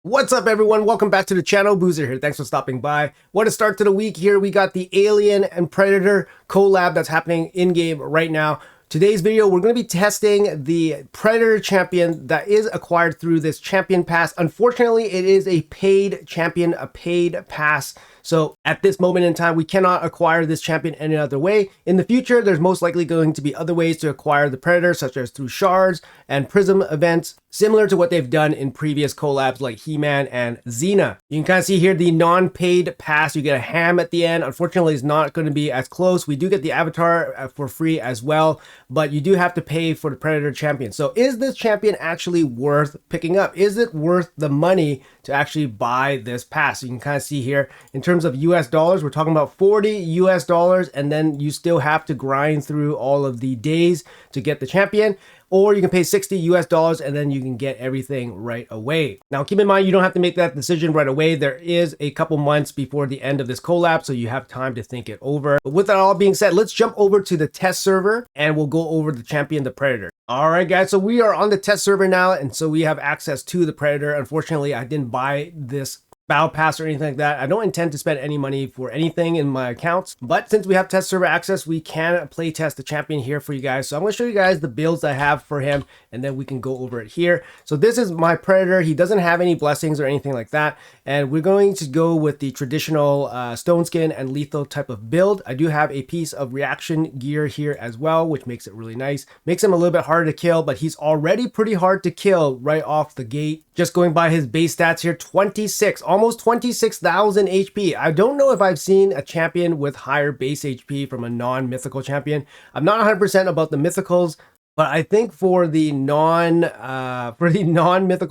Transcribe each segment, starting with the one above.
What's up, everyone? Welcome back to the channel. Boozer here. Thanks for stopping by. What a start to the week here. We got the Alien and Predator collab that's happening in-game right now. Today's video, we're going to be testing the Predator champion that is acquired through this champion pass. Unfortunately, it is a paid champion, a paid pass. So at this moment in time, we cannot acquire this champion any other way. In the future, there's most likely going to be other ways to acquire the Predator, such as through shards and prism events, similar to what they've done in previous collabs like He-Man and Xena. You can kind of see here the non-paid pass. You get a ham at the end. Unfortunately, it's not going to be as close. We do get the avatar for free as well, but you do have to pay for the Predator champion. So is this champion actually worth picking up? Is it worth the money to actually buy this pass? You can kind of see here in terms of US dollars, we're talking about 40 US dollars, and then you still have to grind through all of the days to get the champion. Or you can pay 60 US dollars and then you can get everything right away. Now, keep in mind, you don't have to make that decision right away. There is a couple months before the end of this collab, so you have time to think it over. But with that all being said, let's jump over to the test server and we'll go over the champion, the Predator. All right, guys, so we are on the test server now, and so we have access to the Predator. Unfortunately, I didn't buy this battle pass or anything like that. I don't intend to spend any money for anything in my accounts, but since we have test server access, we can play test the champion here for you guys. So I'm going to show you guys the builds I have for him, and then we can go over it here. So this is my Predator. He doesn't have any blessings or anything like that, and we're going to go with the traditional stone skin and lethal type of build. I do have a piece of reaction gear here as well, which makes it really nice. Makes him a little bit harder to kill, but he's already pretty hard to kill right off the gate. Just going by his base stats here, 26, almost 26,000 HP. I don't know if I've seen a champion with higher base HP from a non-mythical champion. I'm not 100% about the mythicals, but I think for the non-mythical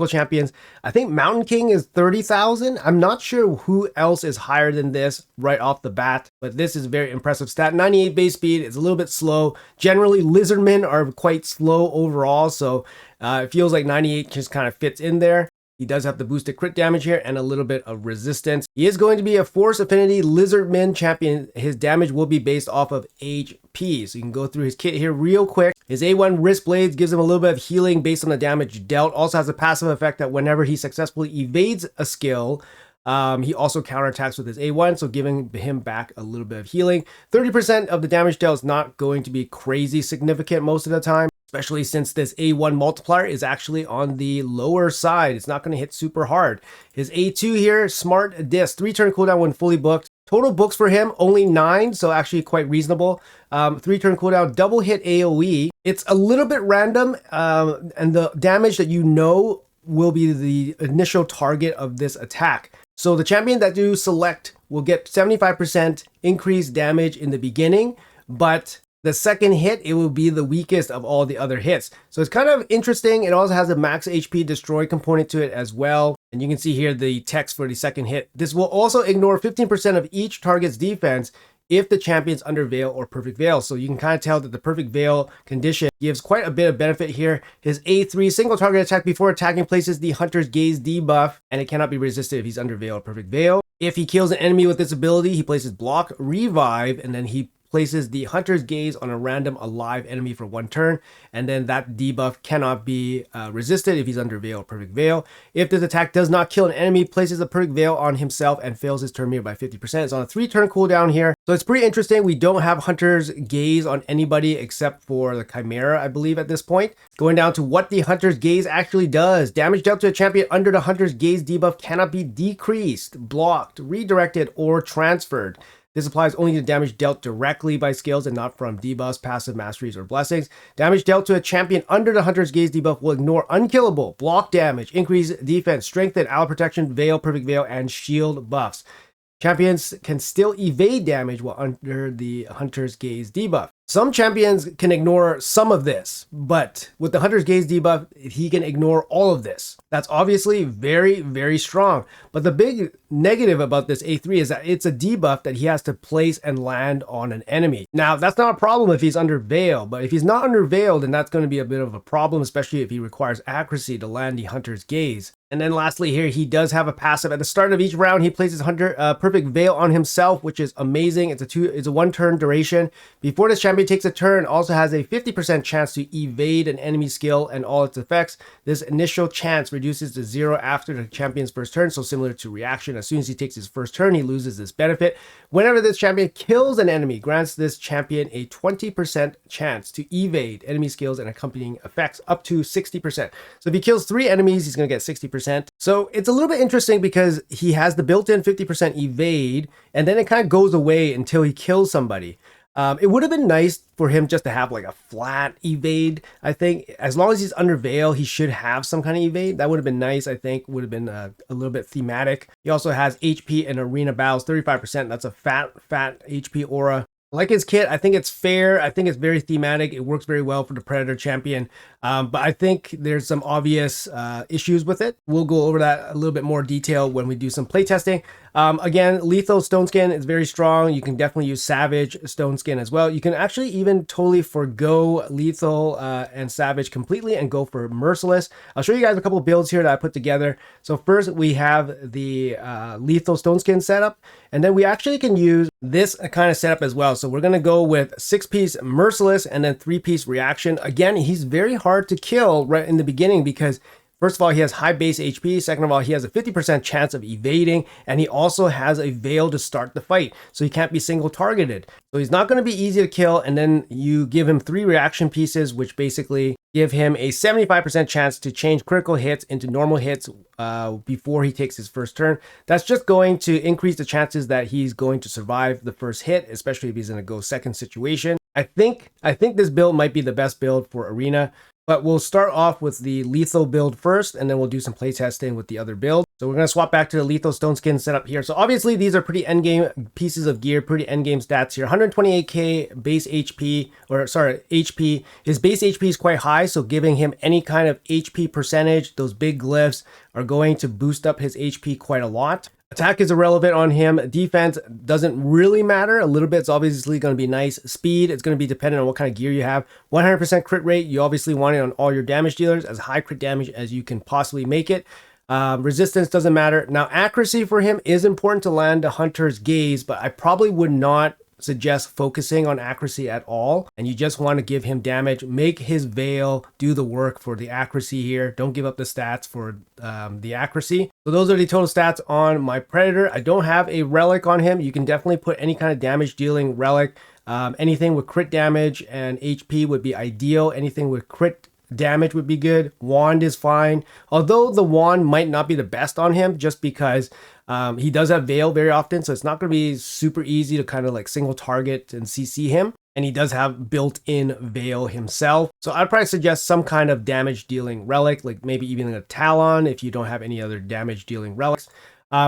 champions, I think Mountain King is 30,000. I'm not sure who else is higher than this right off the bat, but this is a very impressive stat. 98 base speed is a little bit slow. Generally, lizardmen are quite slow overall, so it feels like 98 just kind of fits in there. He does have the boosted crit damage here and a little bit of resistance. He is going to be a Force Affinity Lizardman champion. His damage will be based off of HP. So you can go through his kit here real quick. His A1 Wrist Blades gives him a little bit of healing based on the damage dealt. Also has a passive effect that whenever he successfully evades a skill, he also counterattacks with his A1, so giving him back a little bit of healing. 30% of the damage dealt is not going to be crazy significant most of the time, especially since this A1 multiplier is actually on the lower side. It's not going to hit super hard. His A2 here, Smart Disc, 3-turn cooldown when fully booked. Total books for him, only 9, so actually quite reasonable. 3-turn cooldown, double hit AoE. It's a little bit random, and the damage that you know will be the initial target of this attack. So the champion that you select will get 75% increased damage in the beginning, but the second hit, it will be the weakest of all the other hits. So it's kind of interesting. It also has a max HP destroy component to it as well. And you can see here the text for the second hit. This will also ignore 15% of each target's defense if the champion's under Veil or Perfect Veil. So you can kind of tell that the Perfect Veil condition gives quite a bit of benefit here. His A3 single target attack before attacking places the Hunter's Gaze debuff, and it cannot be resisted if he's under Veil or Perfect Veil. If he kills an enemy with this ability, he places Block, Revive, and then he places the Hunter's Gaze on a random alive enemy for 1 turn, and then that debuff cannot be resisted if he's under Veil or Perfect Veil. If this attack does not kill an enemy, places a Perfect Veil on himself and fails his turn meter by 50%. It's on a 3-turn cooldown here, so it's pretty interesting. We don't have Hunter's Gaze on anybody except for the Chimera, I believe, at this point. Going down to what the Hunter's Gaze actually does. Damage dealt to a champion under the Hunter's Gaze debuff cannot be decreased, blocked, redirected, or transferred. This applies only to damage dealt directly by skills and not from debuffs, passive masteries, or blessings. Damage dealt to a champion under the Hunter's Gaze debuff will ignore unkillable, block damage, increase defense, strengthen, ally protection, veil, perfect veil, and shield buffs. Champions can still evade damage while under the Hunter's Gaze debuff. Some champions can ignore some of this, but with the Hunter's Gaze debuff, he can ignore all of this. That's obviously very, very strong. But the big negative about this A3 is that it's a debuff that he has to place and land on an enemy. Now, that's not a problem if he's under Veil, but if he's not under Veil, then that's going to be a bit of a problem, especially if he requires accuracy to land the Hunter's Gaze. And then lastly here, he does have a passive. At the start of each round, he places Hunter Perfect Veil on himself, which is amazing. It's a 1-turn duration. Before this champion takes a turn, also has a 50% chance to evade an enemy skill and all its effects. This initial chance reduces to 0 after the champion's first turn, so similar to reaction. As soon as he takes his first turn, he loses this benefit. Whenever this champion kills an enemy, grants this champion a 20% chance to evade enemy skills and accompanying effects up to 60%. So if he kills 3 enemies, he's going to get 60%. So it's a little bit interesting because he has the built-in 50% evade, and then it kind of goes away until he kills somebody. It would have been nice for him just to have like a flat evade. I think as long as he's under veil, he should have some kind of evade. That would have been nice. I think would have been a little bit thematic. He also has HP and arena battles, 35%. That's a fat HP aura. I like his kit. I think it's fair. I think it's very thematic. It works very well for the Predator champion. But I think there's some obvious issues with it. We'll go over that a little bit more detail when we do some playtesting. Again, lethal stone skin is very strong. You can definitely use savage stone skin as well. You can actually even totally forgo lethal and savage completely and go for merciless. I'll show you guys a couple of builds here that I put together. So first we have the lethal stone skin setup, and then we actually can use this kind of setup as well. So we're going to go with 6-piece merciless and then 3-piece reaction. Again, he's very hard to kill right in the beginning because first of all, he has high base HP. Second of all, he has a 50% chance of evading, and he also has a veil to start the fight, so he can't be single targeted. So he's not going to be easy to kill, and then you give him 3 reaction pieces, which basically give him a 75% chance to change critical hits into normal hits before he takes his first turn. That's just going to increase the chances that he's going to survive the first hit, especially if he's in a go second situation. I think this build might be the best build for Arena. But we'll start off with the lethal build first, and then we'll do some playtesting with the other build. So we're going to swap back to the lethal stone skin setup here. So obviously these are pretty endgame pieces of gear, pretty endgame stats here. 128k base HP, or sorry, HP. His base HP is quite high, so giving him any kind of HP percentage, those big glyphs are going to boost up his HP quite a lot. Attack is irrelevant on him. Defense doesn't really matter. A little bit, it's obviously going to be nice. Speed, it's going to be dependent on what kind of gear you have. 100% crit rate, you obviously want it on all your damage dealers, as high crit damage as you can possibly make it. Resistance doesn't matter. Now, accuracy for him is important to land a hunter's gaze, but I probably would not suggest focusing on accuracy at all, and you just want to give him damage. Make his veil do the work for the accuracy here. Don't give up the stats for the accuracy. So those are the total stats on my Predator. I don't have a relic on him. You can definitely put any kind of damage dealing relic. Anything with crit damage and HP would be ideal. Anything with crit damage would be good. Wand is fine, although the wand might not be the best on him just because he does have veil very often, so it's not going to be super easy to kind of like single target and CC him, and he does have built-in veil himself. So I'd probably suggest some kind of damage dealing relic, like maybe even a Talon if you don't have any other damage dealing relics.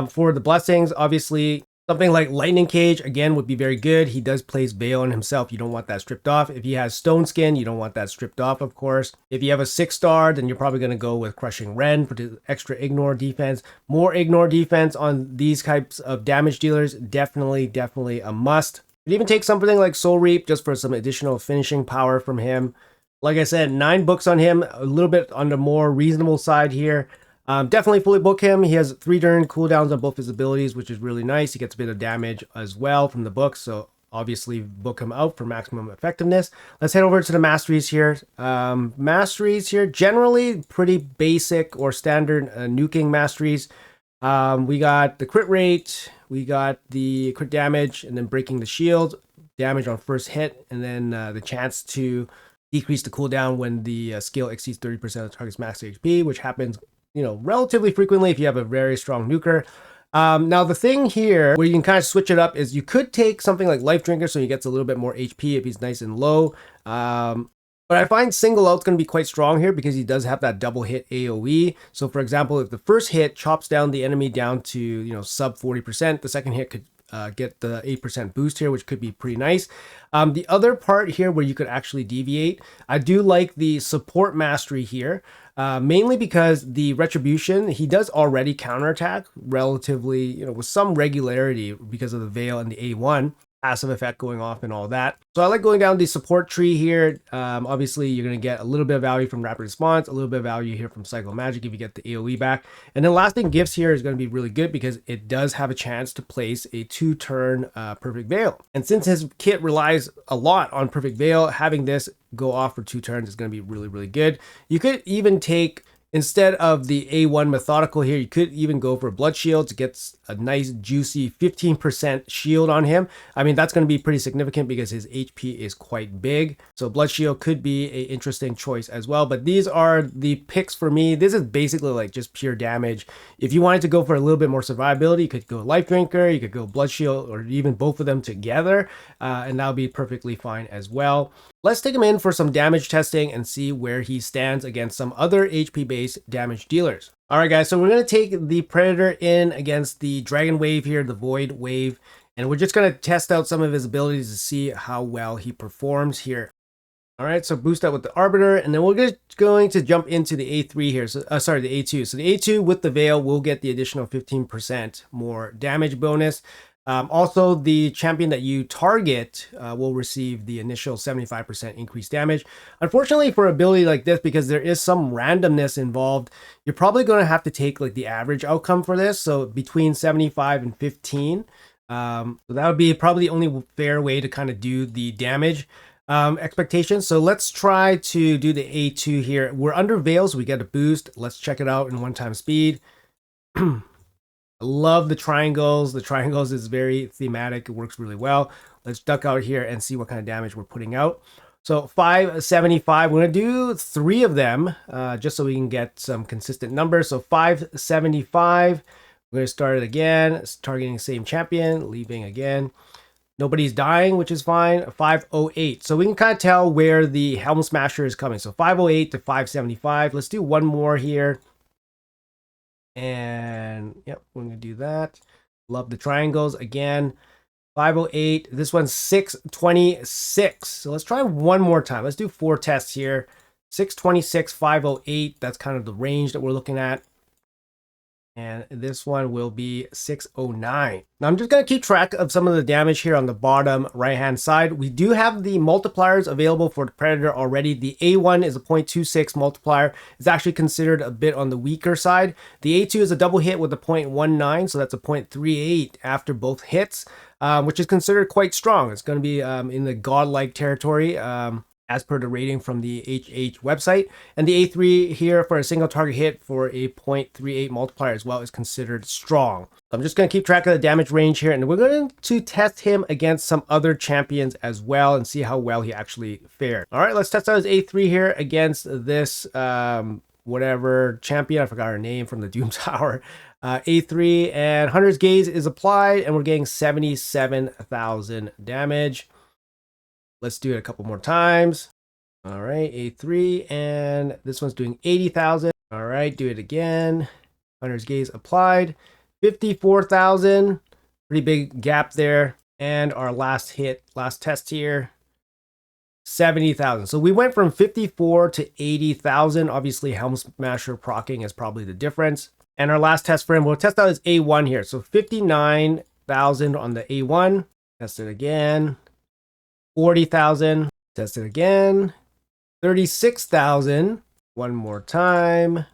For the blessings, obviously something like Lightning Cage, again, would be very good. He does place veil on himself. You don't want that stripped off. If he has Stone Skin, you don't want that stripped off, of course. If you have a 6-star, then you're probably going to go with Crushing Ren for the extra ignore defense. More ignore defense on these types of damage dealers, definitely a must. You can even take something like Soul Reap just for some additional finishing power from him. Like I said, 9 books on him, a little bit on the more reasonable side here. Definitely fully book him. He has 3 turn cooldowns on both his abilities, which is really nice. He gets a bit of damage as well from the books, so obviously book him out for maximum effectiveness. Let's head over to the masteries here. Masteries here, generally pretty basic or standard nuking masteries. We got the crit rate, we got the crit damage, and then breaking the shield, damage on first hit, and then the chance to decrease the cooldown when the skill exceeds 30% of the target's max HP, which happens relatively frequently if you have a very strong nuker. Now the thing here where you can kind of switch it up is you could take something like Life Drinker, so he gets a little bit more HP if he's nice and low. But I find single out's going to be quite strong here because he does have that double hit AoE. So for example, if the first hit chops down the enemy down to sub 40%, the second hit could get the 8% boost here, which could be pretty nice. The other part here where you could actually deviate, I do like the support mastery here. Mainly because the retribution, he does already counterattack relatively, with some regularity because of the veil and the A1. passive effect going off and all that. So I like going down the support tree here. Obviously, you're going to get a little bit of value from rapid response, a little bit of value here from cycle magic if you get the AoE back. And then lasting gifts here is going to be really good because it does have a chance to place a 2-turn perfect veil. And since his kit relies a lot on perfect veil, having this go off for 2 turns is going to be really, really good. You could even take, instead of the A1 methodical here, you could even go for blood shield to get a nice juicy 15% shield on him. I mean, that's going to be pretty significant because his HP is quite big. So blood shield could be an interesting choice as well. But these are the picks for me. This is basically like just pure damage. If you wanted to go for a little bit more survivability, you could go life drinker, you could go blood shield, or even both of them together. And that would be perfectly fine as well. Let's take him in for some damage testing and see where he stands against some other HP-based damage dealers. All right, guys, so we're going to take the Predator in against the Dragon Wave here, the Void Wave, and we're just going to test out some of his abilities to see how well he performs here. All right, so boost out with the Arbiter, and then we're just going to jump into the A3 here. So, sorry, the A2. So the A2 with the Veil will get the additional 15% more damage bonus. Also, the champion that you target will receive the initial 75% increased damage. Unfortunately, for ability like this, because there is some randomness involved, you're probably going to have to take like the average outcome for this. So between 75 and 15. So that would be probably the only fair way to kind of do the damage expectations. So let's try to do the A2 here. We're under Veil, so we get a boost. Let's check it out in 1x speed. I love the triangles. The triangles is very thematic. It works really well. Let's duck out here and see what kind of damage we're putting out. So 575, we're going to do 3 of them just so we can get some consistent numbers. So 575, we're going to start it again, targeting the same champion, leaving again. Nobody's dying, which is fine. 508. So we can kind of tell where the Helm Smasher is coming. So 508 to 575. Let's do one more here. And yep, we're going to do that. Love the triangles again. 508. This one's 626. So let's try one more time. Let's do 4 tests here. 626, 508. That's kind of the range that we're looking at. And this one will be 609. Now I'm just going to keep track of some of the damage here on the bottom right-hand side. We do have the multipliers available for the Predator already. The A1 is a 0.26 multiplier. It's actually considered a bit on the weaker side. The A2 is a double hit with a 0.19, so that's a 0.38 after both hits, which is considered quite strong. It's going to be in the godlike territory. As per the rating from the HH website. And the A3 here for a single target hit for a 0.38 multiplier as well is considered strong. I'm just going to keep track of the damage range here, and we're going to test him against some other champions as well and see how well he actually fared. All right, let's test out his A3 here against this whatever champion. I forgot her name from the Doom Tower. A3, and Hunter's Gaze is applied, and we're getting 77,000 damage. Let's do it a couple more times. All right, A3, and this one's doing 80,000. All right, do it again. Hunter's Gaze applied. 54,000. Pretty big gap there. And our last test here, 70,000. So we went from 54 to 80,000. Obviously, Helm Smasher proccing is probably the difference. And our last test for him, we'll test out his A1 here. So 59,000 on the A1. Test it again. 40,000. Test it again. 36,000. One more time.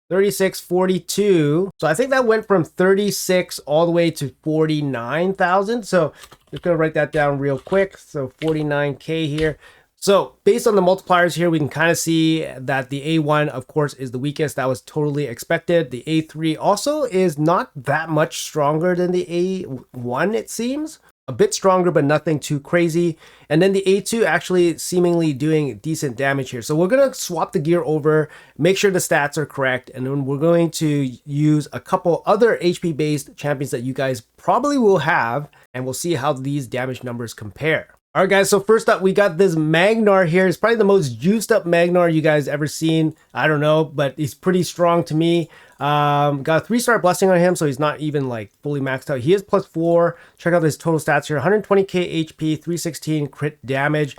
3642. So I think that went from 36 all the way to 49,000. So just gonna write that down real quick. So 49K here. So based on the multipliers here, we can kind of see that the A1, of course, is the weakest. That was totally expected. The A3 also is not that much stronger than the A1, it seems. A bit stronger, but nothing too crazy. And then the A2 actually seemingly doing decent damage here. So we're going to swap the gear over, make sure the stats are correct, and then we're going to use a couple other HP-based champions that you guys probably will have, and we'll see how these damage numbers compare. All right, guys, so first up, we got this Magnar here. It's probably the most juiced up Magnar you guys ever seen. I don't know, but he's pretty strong to me. Got a 3-star blessing on him, so he's not even like fully maxed out. He is +4. Check out his total stats here: 120k HP, 316 crit damage.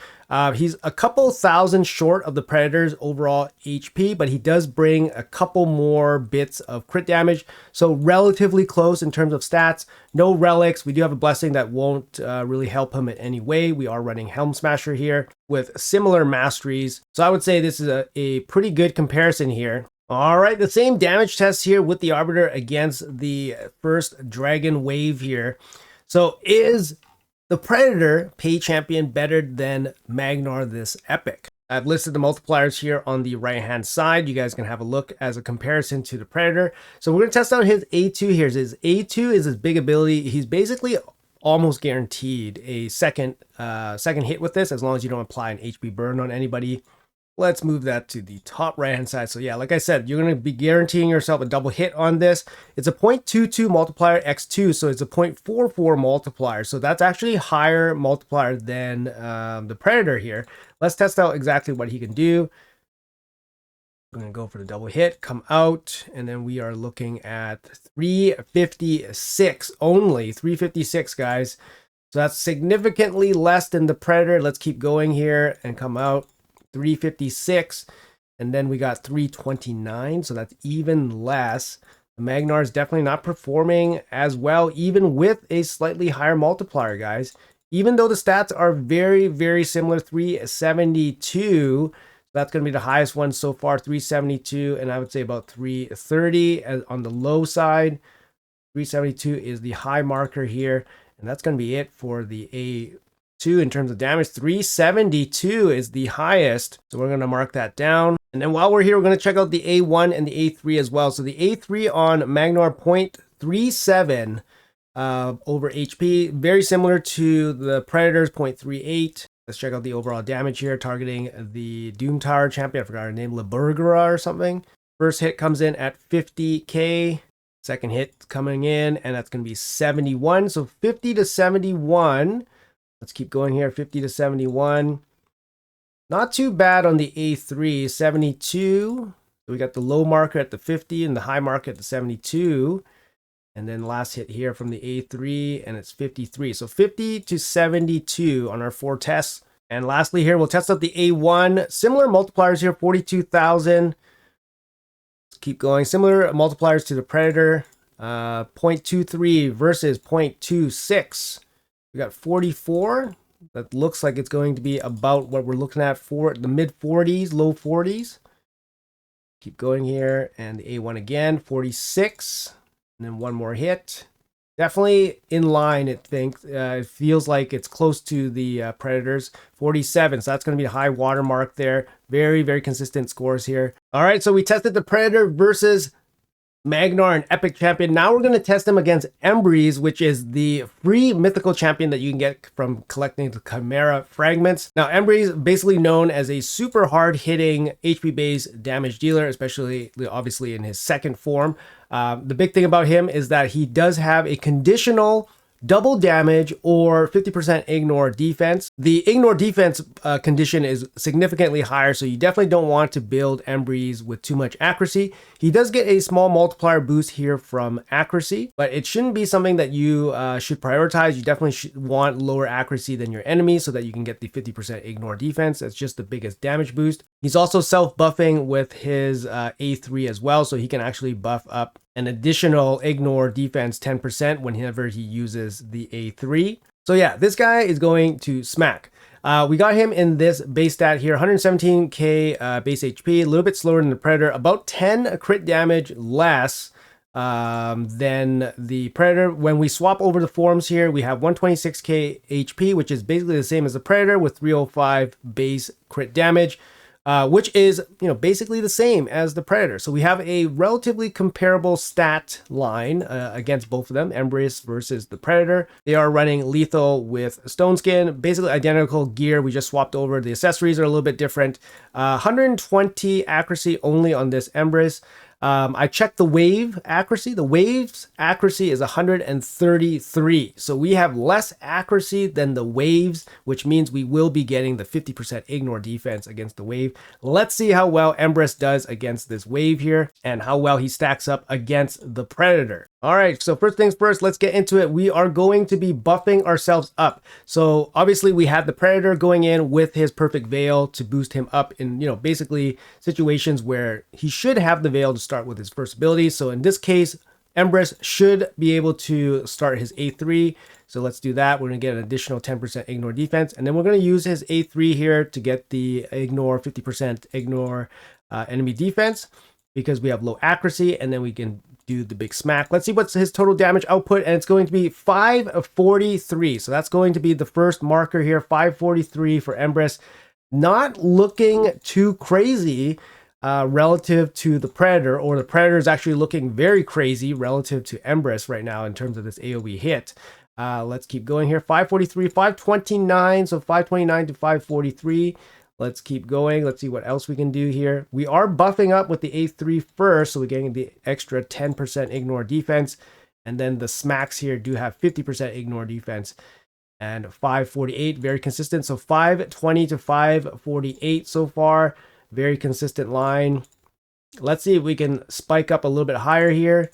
He's a couple thousand short of the Predator's overall HP, but he does bring a couple more bits of crit damage, so relatively close in terms of stats. No relics. We do have a blessing that won't really help him in any way. We are running Helm Smasher here with similar masteries, so I would say this is a pretty good comparison here. All right, the same damage test here with the Arbiter against the first Dragon Wave here. So is the Predator pay champion better than Magnar this epic? I've listed the multipliers here on the right hand side. You guys can have a look as a comparison to the Predator. So we're going to test out his A2 here. His A2 is his big ability. He's basically almost guaranteed a second hit with this, as long as you don't apply an HP burn on anybody. Let's move that to the top right hand side. So yeah, like I said, you're going to be guaranteeing yourself a double hit on this. It's a 0.22 multiplier x2, so it's a 0.44 multiplier. So that's actually a higher multiplier than the Predator here. Let's test out exactly what he can do. I'm going to go for the double hit, come out, and then we are looking at 356 only. 356, guys. So that's significantly less than the Predator. Let's keep going here and come out. 356, and then we got 329, so that's even less. The Magnar is definitely not performing as well, even with a slightly higher multiplier, guys. Even though the stats are very, very similar, 372, that's going to be the highest one so far, 372, and I would say about 330 on the low side. 372 is the high marker here, and that's going to be it for the A2 in terms of damage. 372 is the highest, so we're going to mark that down. And then while we're here, we're going to check out the A1 and the A3 as well. So the A3 on Magnar, 0.37 over HP, very similar to the Predator's 0.38. Let's check out the overall damage here, targeting the Doom Tower champion. I forgot her name, Liburgera or something. First hit comes in at 50k. Second hit coming in, and that's going to be 71. So 50 to 71. Let's keep going here, 50 to 71. Not too bad on the A3, 72. So we got the low marker at the 50 and the high marker at the 72. And then last hit here from the A3, and it's 53. So 50 to 72 on our 4 tests. And lastly here, we'll test out the A1. Similar multipliers here, 42,000. Let's keep going. Similar multipliers to the Predator. 0.23 versus 0.26. We got 44. That looks like it's going to be about what we're looking at for the mid 40s, low 40s. Keep going here, and the A1 again, 46, and then one more hit. Definitely in line, it feels like it's close to the Predators, 47. So that's going to be a high watermark there. Very, very consistent scores here. All right, so we tested the Predator versus Magnar, an epic champion. Now we're going to test him against Embrys, which is the free mythical champion that you can get from collecting the Chimera fragments. Now, Embrys basically known as a super hard-hitting HP-based damage dealer, especially obviously in his second form. The big thing about him is that he does have a conditional double damage or 50% ignore defense. The ignore defense condition is significantly higher, so you definitely don't want to build Embrys with too much accuracy. He does get a small multiplier boost here from accuracy, but it shouldn't be something that you should prioritize. You definitely should want lower accuracy than your enemy so that you can get the 50% ignore defense. That's just the biggest damage boost. He's also self-buffing with his A3 as well, so he can actually buff up an additional ignore defense 10% whenever he uses the A3. So yeah, this guy is going to smack. We got him in this base stat here, 117k base HP, a little bit slower than the Predator, about 10 crit damage less than the Predator. When we swap over the forms here, we have 126k HP, which is basically the same as the Predator with 305 base crit damage. Which is, basically the same as the Predator. So we have a relatively comparable stat line against both of them, Embrys versus the Predator. They are running lethal with stone skin, basically identical gear. We just swapped over. The accessories are a little bit different. 120 accuracy only on this Embrys. I checked the wave accuracy. The wave's accuracy is 133. So we have less accuracy than the waves, which means we will be getting the 50% ignore defense against the wave. Let's see how well Empress does against this wave here and how well he stacks up against the Predator. All right, so first things first, let's get into it. We are going to be buffing ourselves up. So obviously we had the Predator going in with his perfect veil to boost him up in, basically situations where he should have the veil to start with his first ability. So in this case, Empress should be able to start his A3. So let's do that. We're going to get an additional 10% ignore defense. And then we're going to use his A3 here to get the ignore 50% ignore enemy defense because we have low accuracy. And then we can do the big smack. Let's see what's his total damage output, and it's going to be 543. So that's going to be the first marker here, 543 for Empress. Not looking too crazy relative to the Predator, or the Predator is actually looking very crazy relative to Empress right now in terms of this AoE hit. Let's keep going here. 543, 529, so 529 to 543. Let's keep going. Let's see what else we can do here. We are buffing up with the A3 first, so we're getting the extra 10% ignore defense. And then the smacks here do have 50% ignore defense. And 548, very consistent. So 520 to 548 so far. Very consistent line. Let's see if we can spike up a little bit higher here.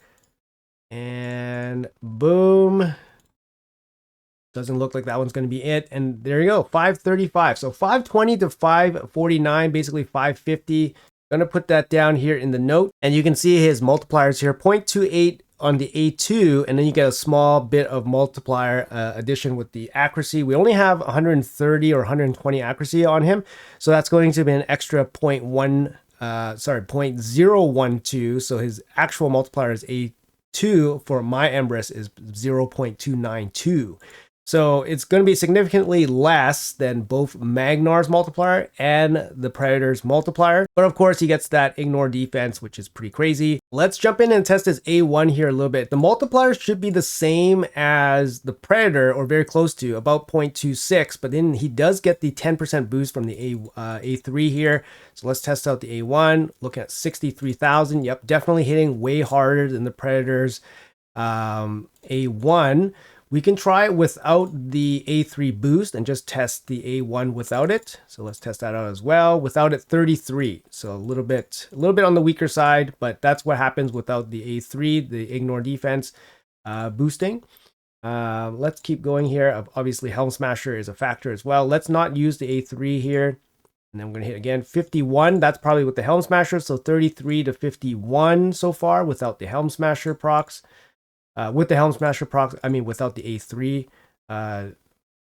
And boom. Doesn't look like that one's going to be it. And there you go, 535. So 520 to 549, basically 550. Going to put that down here in the note. And you can see his multipliers here, 0.28 on the A2. And then you get a small bit of multiplier addition with the accuracy. We only have 130 or 120 accuracy on him. So that's going to be an extra 0.012. So his actual multiplier is A2 for my Empress is 0.292. So it's going to be significantly less than both Magnar's multiplier and the Predator's multiplier. But of course, he gets that ignore defense, which is pretty crazy. Let's jump in and test his A1 here a little bit. The multiplier should be the same as the Predator, or very close to, about 0.26. But then he does get the 10% boost from the A3 here. So let's test out the A1. Look at 63,000. Yep, definitely hitting way harder than the Predator's A1. We can try it without the A3 boost and just test the A1 without it. So let's test that out as well. Without it, 33. So a little bit on the weaker side, but that's what happens without the A3, the ignore defense boosting. Let's keep going here. Obviously, Helm Smasher is a factor as well. Let's not use the A3 here. And then we're going to hit again 51. That's probably with the Helm Smasher. So 33 to 51 so far without the Helm Smasher procs. With the Helm Smasher proc, without the A3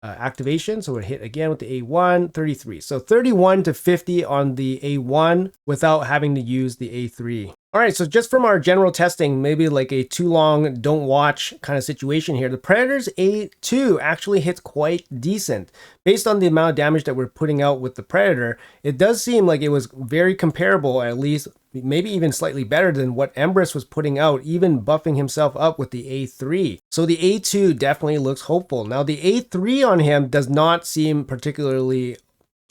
activation. So we'll hit again with the A1, 33. So 31 to 50 on the A1 without having to use the A3. All right, so just from our general testing, maybe like a too long, don't watch kind of situation here, the Predator's A2 actually hits quite decent. Based on the amount of damage that we're putting out with the Predator, it does seem like it was very comparable, at least maybe even slightly better than what Empress was putting out, even buffing himself up with the A3. So the A2 definitely looks hopeful. Now the A3 on him does not seem particularly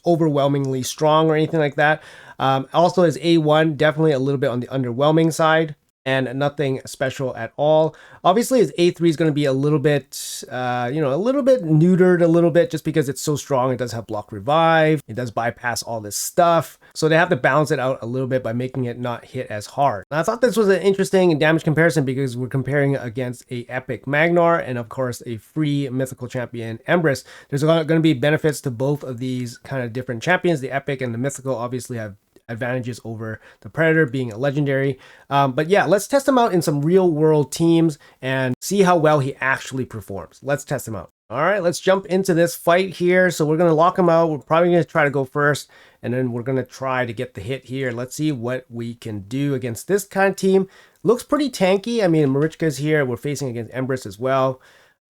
overwhelmingly strong or anything like that. Also his A1 definitely a little bit on the underwhelming side and nothing special at all. Obviously his A3 is going to be a little bit a little bit neutered a little bit just because it's so strong. It does have block revive, it does bypass all this stuff, so they have to balance it out a little bit by making it not hit as hard. Now, I thought this was an interesting damage comparison because we're comparing against a epic Magnar and of course a free mythical champion Empress. There's going to be benefits to both of these kind of different champions. The epic and the mythical obviously have advantages over the Predator being a legendary. But yeah, let's test him out in some real world teams and see how well he actually performs. Let's test him out. All right, let's jump into this fight here. So we're going to lock him out. We're probably going to try to go first, and then we're going to try to get the hit here. Let's see what we can do against this kind of team. Looks pretty tanky. Marichka's here. We're facing against Empress as well.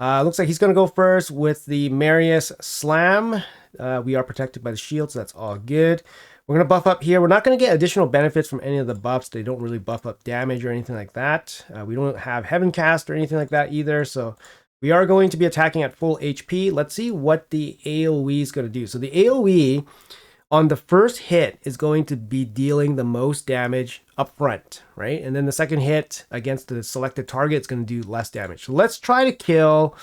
Looks like he's going to go first with the Marius Slam. We are protected by the shield, so that's all good. We're going to buff up here. We're not going to get additional benefits from any of the buffs. They don't really buff up damage or anything like that. We don't have Heaven Cast or anything like that either. So we are going to be attacking at full HP. Let's see what the AoE is going to do. So the AoE on the first hit is going to be dealing the most damage up front, right? And then the second hit against the selected target is going to do less damage. So let's try to kill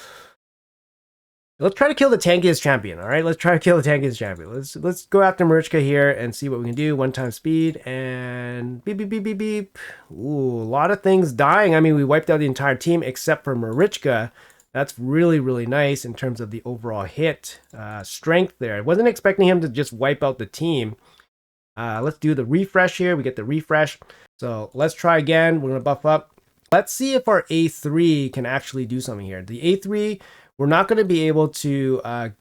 the tankiest champion. All right, let's try to kill the tankiest champion. Let's go after Marichka here and see what we can do. 1-time speed and beep beep beep beep beep. Ooh, a lot of things dying. I mean, we wiped out the entire team except for Marichka. That's really, really nice in terms of the overall hit strength there. I wasn't expecting him to just wipe out the team. Let's do the refresh here. We get the refresh. So let's try again. We're going to buff up. Let's see if our A3 can actually do something here. The A3, we're not going to be able to,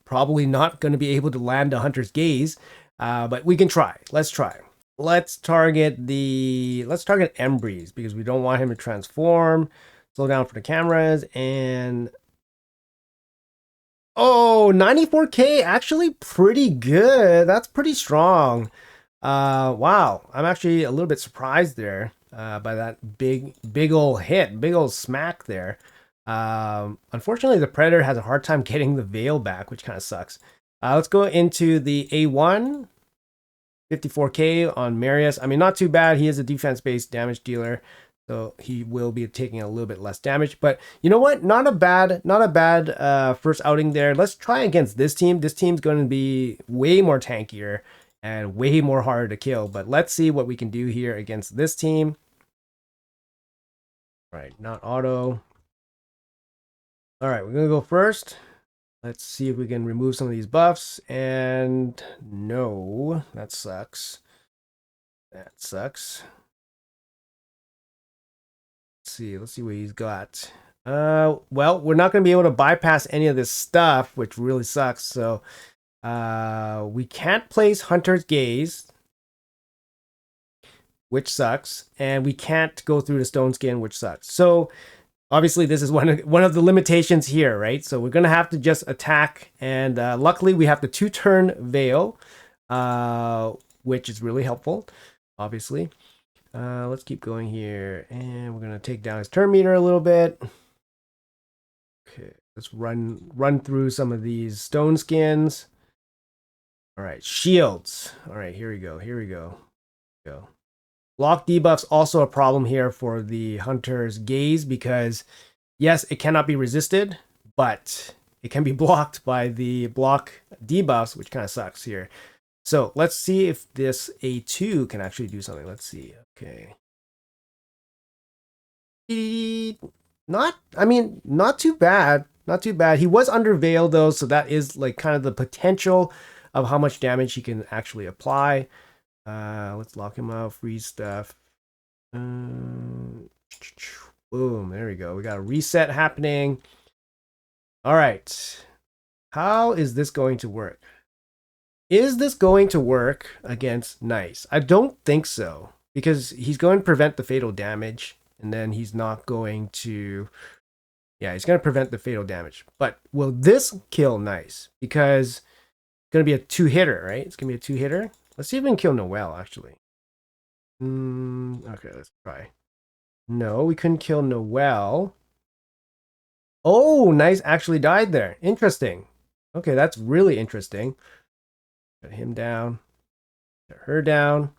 probably not going to be able to land a Hunter's Gaze, but we can try. Let's try. Let's target Embreeze because we don't want him to transform. Slow down for the cameras and oh, 94k, actually pretty good. That's pretty strong. Wow, I'm actually a little bit surprised there by that big old hit, big old smack there. Unfortunately, the Predator has a hard time getting the Veil back, which kind of sucks. Let's go into the A1. 54k on Marius. I mean, not too bad. He is a defense-based damage dealer. So he will be taking a little bit less damage. But you know what? Not a bad first outing there. Let's try against this team. This team's going to be way more tankier and way more harder to kill. But let's see what we can do here against this team. All right, not auto. All right, we're going to go first. Let's see if we can remove some of these buffs. And no, that sucks. That sucks. Let's see what he's got. Well, we're not going to be able to bypass any of this stuff, which really sucks. So we can't place Hunter's Gaze, which sucks, and we can't go through the Stone Skin, which sucks. So obviously this is one of the limitations here, right? So we're going to have to just attack, and luckily we have the 2-turn Veil, which is really helpful, obviously. Let's keep going here, and we're gonna take down his turn meter a little bit. Okay, let's run through some of these stone skins. All right, shields. All right, here we go. Block debuff's also a problem here for the Hunter's Gaze because yes, it cannot be resisted, but it can be blocked by the block debuffs, which kind of sucks here. So let's see if this A2 can actually do something. Let's see. Okay. Not too bad. Not too bad. He was under Veil though, so that is like kind of the potential of how much damage he can actually apply. Let's lock him out, freeze stuff. Boom, there we go. We got a reset happening. All right. How is this going to work? Is this going to work against Nice? I don't think so, because he's going to prevent the fatal damage, and then he's not going to... Yeah, he's going to prevent the fatal damage. But will this kill Nice? Because it's going to be a 2-hitter, right? It's going to be a 2-hitter. Let's see if we can kill Noel, actually. Okay, let's try. No, we couldn't kill Noel. Oh, Nice actually died there. Interesting. Okay, that's really interesting. Got him down. Got her down.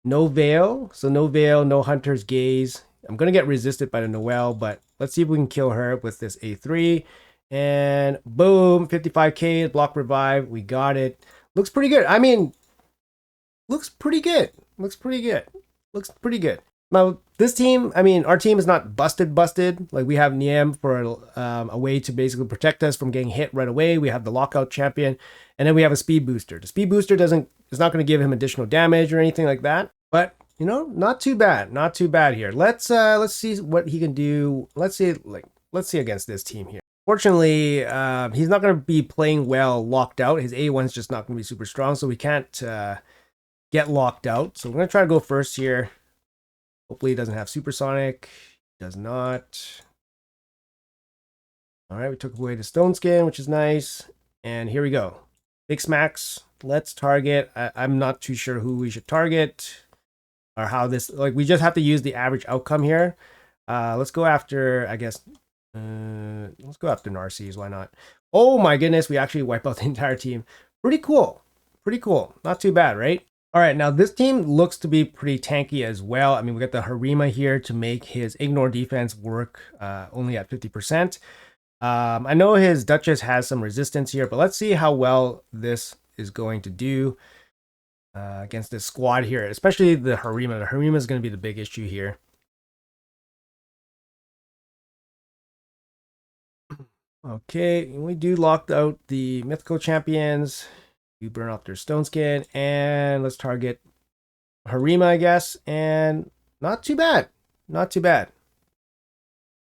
No Veil. So no Veil, no Hunter's Gaze. I'm going to get resisted by the Noel, but let's see if we can kill her with this A3. And boom, 55k, block revive. We got it. Looks pretty good. I mean, looks pretty good. Now, this team, I mean, our team is not busted. Like, we have Niem for a way to basically protect us from getting hit right away. We have the lockout champion, and then we have a speed booster. The speed booster is not going to give him additional damage or anything like that. But, you know, not too bad here. Let's see what he can do. Let's see against this team here. Fortunately, he's not going to be playing well locked out. His A1's just not going to be super strong, so we can't get locked out. So we're going to try to go first here. Hopefully he doesn't have supersonic. He does not. All right, we took away the stone skin, which is nice. And here we go. Big smacks. Let's target. I'm not too sure who we should target or how this, like, we just have to use the average outcome here. Let's go after, I guess, Let's go after Narcisse. Why not? Oh my goodness, we actually wipe out the entire team. Pretty cool. Pretty cool. Not too bad, right? All right, now this team looks to be pretty tanky as well. I mean, we got the Harima here to make his ignore defense work only at 50%. I know his Duchess has some resistance here, but let's see how well this is going to do against this squad here, especially the Harima. The Harima is going to be the big issue here. Okay, we do lock out the mythical champions. You burn off their stone skin, and let's target Harima, I guess, and not too bad. Not too bad.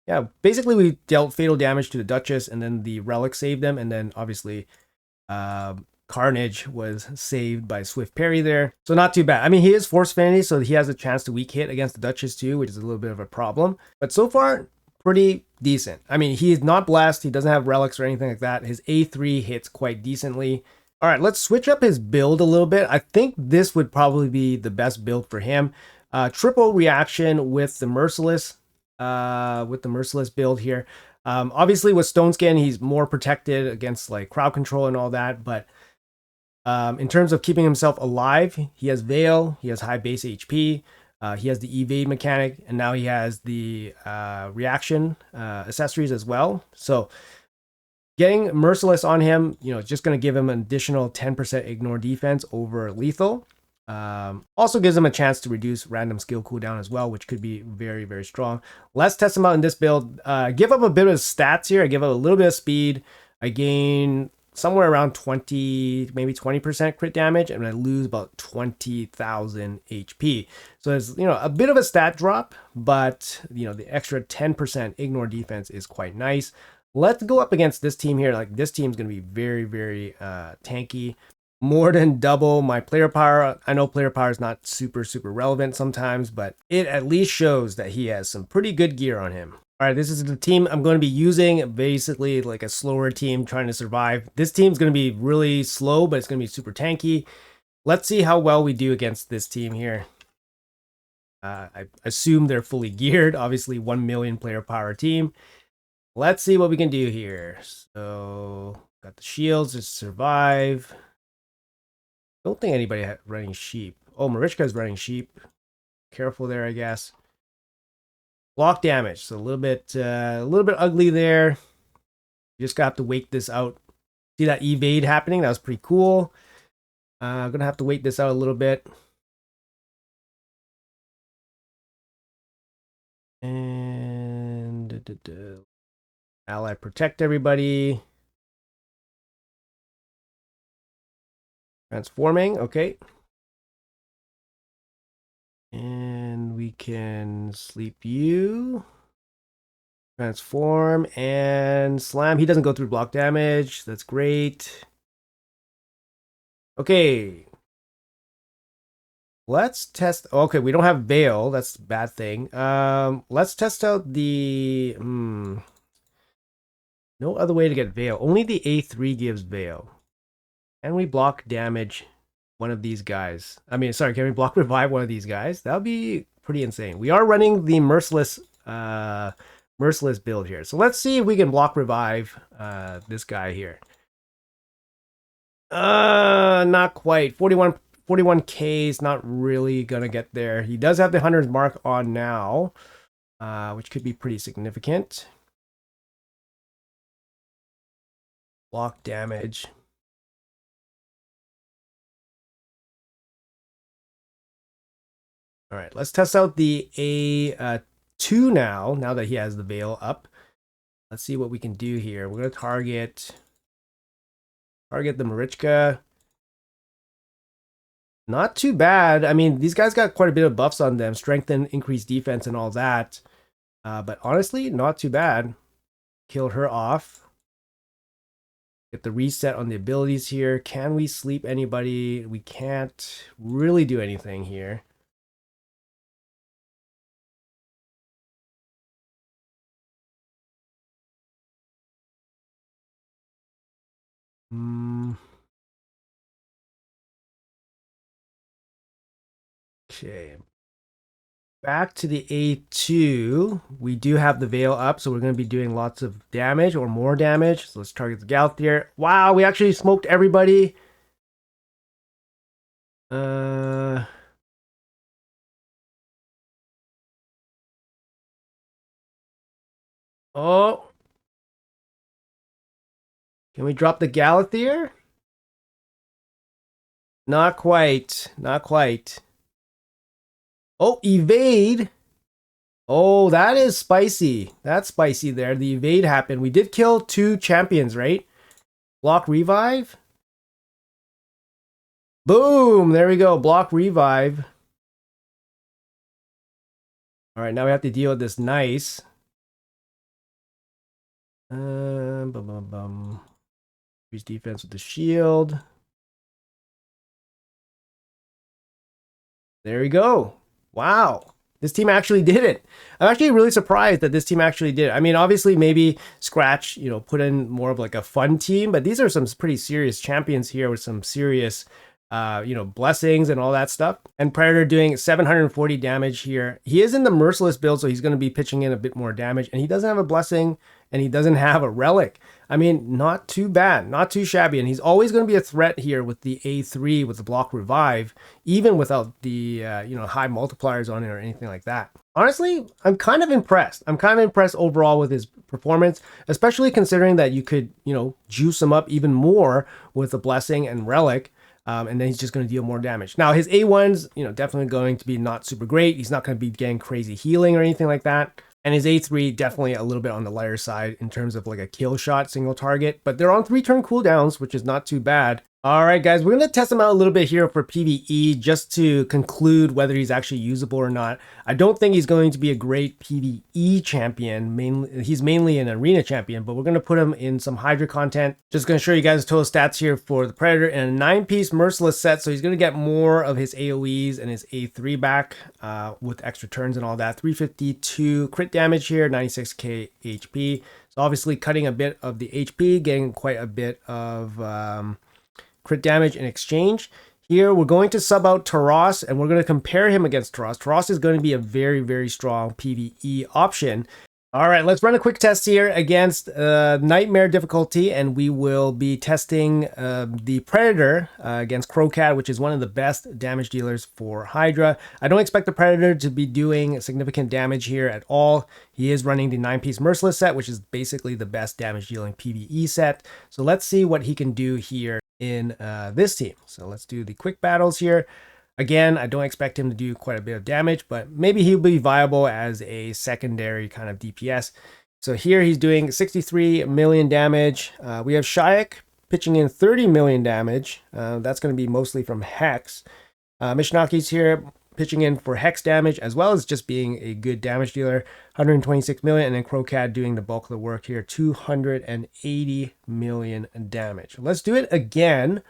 Yeah, basically we dealt fatal damage to the Duchess, and then the relic saved them, and then obviously Carnage was saved by Swift Parry there. So not too bad. I mean, he is Force Affinity, so he has a chance to weak hit against the Duchess too, which is a little bit of a problem. But so far, pretty decent. I mean, he is not blessed. He doesn't have relics or anything like that. His A3 hits quite decently. All right, let's switch up his build a little bit. I think this would probably be the best build for him. Triple reaction with the merciless, build here. Obviously, with Stone Skin, he's more protected against like crowd control and all that. But in terms of keeping himself alive, he has Veil, he has high base HP, he has the evade mechanic, and now he has the reaction accessories as well. So getting merciless on him, just going to give him an additional 10% ignore defense over lethal. Also gives him a chance to reduce random skill cooldown as well, which could be very, very strong. Let's test him out in this build. Give up a bit of stats here. I give up a little bit of speed. I gain somewhere around 20, maybe 20% crit damage, and I lose about 20,000 HP. So there's, a bit of a stat drop, but, the extra 10% ignore defense is quite nice. Let's go up against this team here. Like, this team's going to be very, very tanky. More than double my player power. I know player power is not super, super relevant sometimes, but it at least shows that he has some pretty good gear on him. All right, this is the team I'm going to be using, basically like a slower team trying to survive. This team's going to be really slow, but it's going to be super tanky. Let's see how well we do against this team here. I assume they're fully geared, obviously 1 million player power team. Let's see what we can do here. So, got the shields to survive. Don't think anybody running sheep. Oh, Marichka's running sheep. Careful there, I guess. Block damage, so a little bit ugly there. You just got to wait this out. See that evade happening? That was pretty cool. I'm gonna have to wait this out a little bit. And ally protect everybody. Transforming, okay. And we can sleep you. Transform and slam. He doesn't go through block damage. That's great. Okay. Let's test. Okay, we don't have Veil. That's a bad thing. Let's test out the. No other way to get Veil. Only the A3 gives Veil. Can we block damage one of these guys? I mean, sorry, can we block revive one of these guys? That would be pretty insane. We are running the merciless build here. So let's see if we can block revive this guy here. Not quite. 41k is not really gonna get there. He does have the 100 mark on now, which could be pretty significant. Block damage. All right, let's test out the A2 now that he has the veil up. Let's see what we can do here. We're gonna target the Marichka. Not too bad. I mean, these guys got quite a bit of buffs on them, strengthen, increased defense, and all that. But honestly, not too bad. Killed her off. Get the reset on the abilities here. Can we sleep anybody? We can't really do anything here. Okay. Back to the A2, we do have the Veil up, so we're going to be doing lots of damage or more damage. So let's target the Galthier. Wow, we actually smoked everybody. Uh, oh, can we drop the Galathier? Not quite. Not quite. Oh, evade. Oh, that is spicy. That's spicy there. The evade happened. We did kill 2 champions, right? Block revive. Boom. There we go. Block revive. All right, now we have to deal with this nice. Bum, bum, bum. Use defense with the shield. There we go. Wow. This team actually did it. I'm actually really surprised that this team actually did it. I mean, obviously, maybe Scratch, put in more of like a fun team, but these are some pretty serious champions here with some serious, blessings and all that stuff. And Predator doing 740 damage here. He is in the merciless build, so he's going to be pitching in a bit more damage. And he doesn't have a blessing, and he doesn't have a relic. I mean, not too bad, not too shabby. And he's always going to be a threat here with the A3 with the block revive, even without the high multipliers on it or anything like that. Honestly, I'm kind of impressed. I'm kind of impressed overall with his performance, especially considering that you could, juice him up even more with a blessing and relic. And then he's just going to deal more damage. Now, his A1's, definitely going to be not super great. He's not going to be getting crazy healing or anything like that. And his A3 definitely a little bit on the lighter side in terms of like a kill shot, single target. But they're on 3-turn cooldowns, which is not too bad. All right, guys, we're going to test him out a little bit here for PvE just to conclude whether he's actually usable or not. I don't think he's going to be a great PvE champion. He's mainly an arena champion, but we're going to put him in some Hydra content. Just going to show you guys total stats here for the Predator in a 9-piece merciless set. So he's going to get more of his AoEs and his A3 back with extra turns and all that. 352 crit damage here, 96k HP. So obviously cutting a bit of the HP, getting quite a bit of crit damage in exchange. Here, we're going to sub out Taras, and we're going to compare him against Taras. Taras is going to be a very, very strong PvE option. All right, let's run a quick test here against Nightmare difficulty, and we will be testing the Predator against Crowcat, which is one of the best damage dealers for Hydra. I don't expect the Predator to be doing significant damage here at all. He is running the 9-piece Merciless set, which is basically the best damage dealing PvE set. So let's see what he can do here in this team. So let's do the quick battles here. Again, I don't expect him to do quite a bit of damage, but maybe he'll be viable as a secondary kind of DPS. So here he's doing 63 million damage. We have Shayak pitching in 30 million damage. That's going to be mostly from Hex. Mishnaki's here pitching in for Hex damage, as well as just being a good damage dealer. 126 million, and then Crowcat doing the bulk of the work here. 280 million damage. Let's do it again.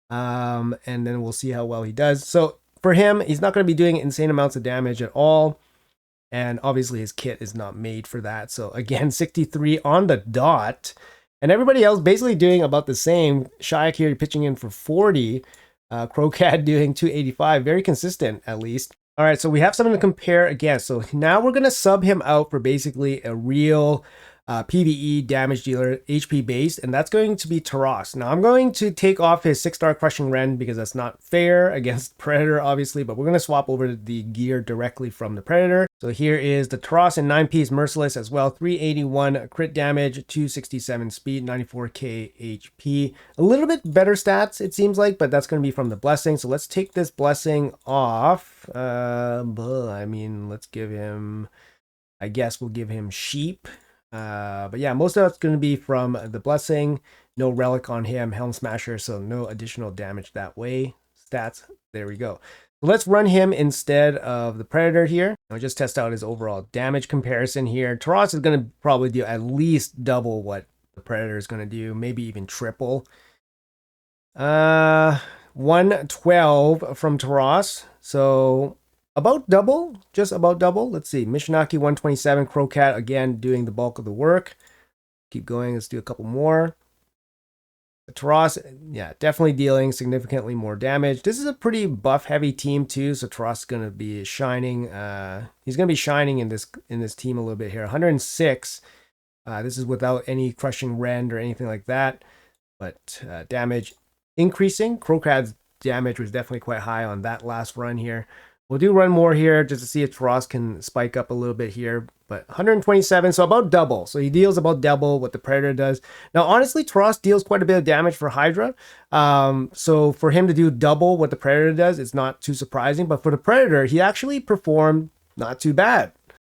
And then we'll see how well he does. So for him, he's not going to be doing insane amounts of damage at all. And obviously his kit is not made for that. So again, 63 on the dot. And everybody else basically doing about the same. Shayak here pitching in for 40. Crowcat doing 285. Very consistent, at least. All right, so we have something to compare again. So now we're going to sub him out for basically a real PvE damage dealer, HP based, and that's going to be Taras. Now I'm going to take off his 6-star Crushing Rend because that's not fair against Predator, obviously, but we're going to swap over the gear directly from the Predator. So here is the Taras in 9-piece Merciless as well, 381 crit damage, 267 speed, 94k HP. A little bit better stats, it seems like, but that's going to be from the Blessing. So let's take this Blessing off. I mean, let's give him, I guess we'll give him Sheep. But yeah, most of that's going to be from the Blessing. No relic on him, Helm Smasher, so no additional damage that way. Stats, there we go. So let's run him instead of the Predator here. I'll just test out his overall damage comparison here. Taras is going to probably do at least double what the Predator is going to do, maybe even triple. 112 from Taras, so about double, just about double. Let's see, Mishinaki 127, Crowcat again doing the bulk of the work. Keep going, let's do a couple more. Taras, yeah, definitely dealing significantly more damage. This is a pretty buff heavy team too, so Taras is going to be shining. He's going to be shining in this team a little bit here. 106. This is without any crushing rend or anything like that, but damage increasing. Crocrad's damage was definitely quite high on that last run here. We'll do run more here just to see if Taras can spike up a little bit here, but 127, so about double. So he deals about double what the Predator does. Now, honestly, Taras deals quite a bit of damage for Hydra. So for him to do double what the Predator does, it's not too surprising. But for the Predator, he actually performed not too bad.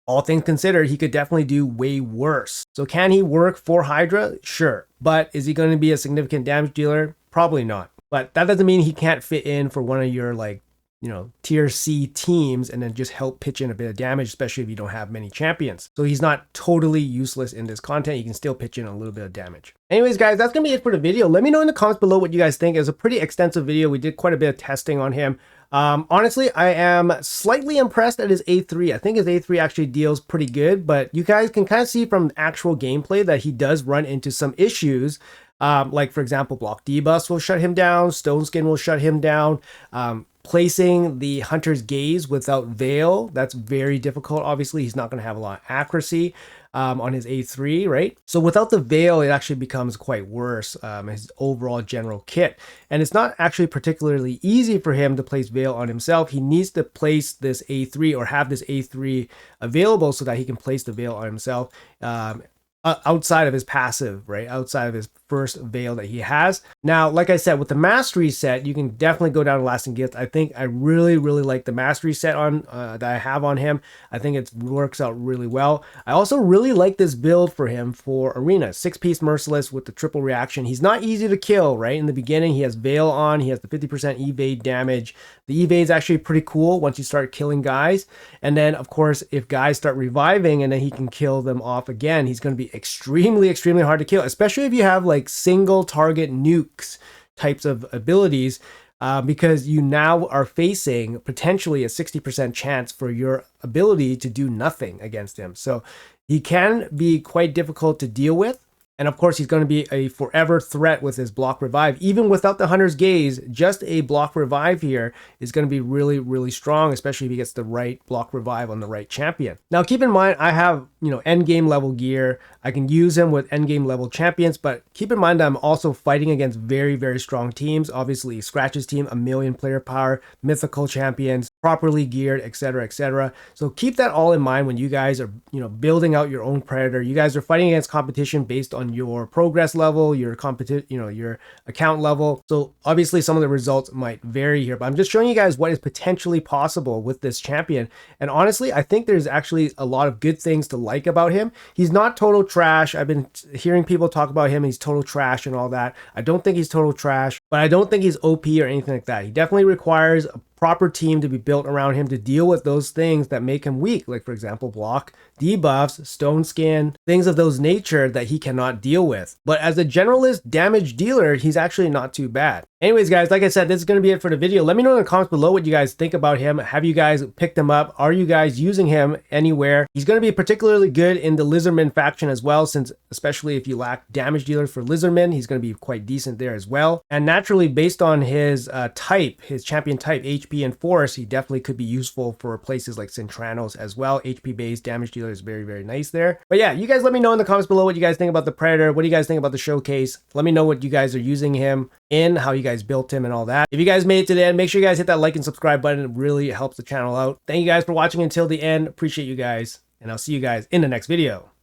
All things considered, he could definitely do way worse. So can he work for Hydra? Sure. But is he going to be a significant damage dealer? Probably not. But that doesn't mean he can't fit in for one of your, like, you know, tier C teams and then just help pitch in a bit of damage, especially if you don't have many champions. So he's not totally useless in this content. You can still pitch in a little bit of damage. Anyways, guys, that's going to be it for the video. Let me know in the comments below what you guys think. It was a pretty extensive video. We did quite a bit of testing on him. Honestly, I am slightly impressed at his A3. I think his A3 actually deals pretty good, but you guys can kind of see from actual gameplay that he does run into some issues. Like, for example, block debuffs will shut him down. Stone Skin will shut him down. Placing the Hunter's Gaze without Veil, that's very difficult. Obviously, he's not going to have a lot of accuracy on his A3, right? So without the Veil, it actually becomes quite worse, his overall general kit. And it's not actually particularly easy for him to place Veil on himself. He needs to place this A3 or have this A3 available so that he can place the Veil on himself. Outside of his passive, right? Outside of his first Veil that he has. Now, like I said, with the Mastery set, you can definitely go down to Lasting Gift. I think I really like the Mastery set on that I have on him. I think it works out really well. I also really like this build for him for Arena. 6-piece Merciless with the triple reaction. He's not easy to kill, right? In the beginning, he has Veil on. He has the 50% evade damage. The evade is actually pretty cool once you start killing guys. And then, of course, if guys start reviving and then he can kill them off again, he's going to be extremely hard to kill, especially if you have like single target nukes types of abilities, because you now are facing potentially a 60% chance for your ability to do nothing against him. So he can be quite difficult to deal with. And of course, he's going to be a forever threat with his block revive. Even without the Hunter's Gaze, just a block revive here is going to be really strong, especially if he gets the right block revive on the right champion. Now, keep in mind, I have, you know, end game level gear. I can use him with end game level champions, but keep in mind that I'm also fighting against very strong teams. Obviously, Scratch's team, 1 million player power, mythical champions, properly geared, etc. So keep that all in mind when you guys are, you know, building out your own Predator. You guys are fighting against competition based on your progress level, your your account level. So obviously some of the results might vary here, but I'm just showing you guys what is potentially possible with this champion. And honestly, I think there's actually a lot of good things to like about him. He's not total trash. I've been hearing people talk about him. He's total trash and all that. I don't think he's total trash, but I don't think he's OP or anything like that. He definitely requires a proper team to be built around him to deal with those things that make him weak, like for example block, debuffs, stone skin, things of those nature that he cannot deal with. But as a generalist damage dealer, he's actually not too bad. Anyways, guys, like I said, this is going to be it for the video. Let me know in the comments below what you guys think about him. Have you guys picked him up? Are you guys using him anywhere? He's going to be particularly good in the lizardmen faction as well, since especially if you lack damage dealers for lizardmen, he's going to be quite decent there as well. And naturally, based on his type, his champion type, HP and Force, he definitely could be useful for places like Centranos as well. HP based damage dealer is very nice there. But yeah, you guys let me know in the comments below what you guys think about the Predator. What do you guys think about the showcase? Let me know what you guys are using him in, how you guys built him and all that. If you guys made it to the end, make sure you guys hit that like and subscribe button. It really helps the channel out. Thank you guys for watching until the end. Appreciate you guys, and I'll see you guys in the next video.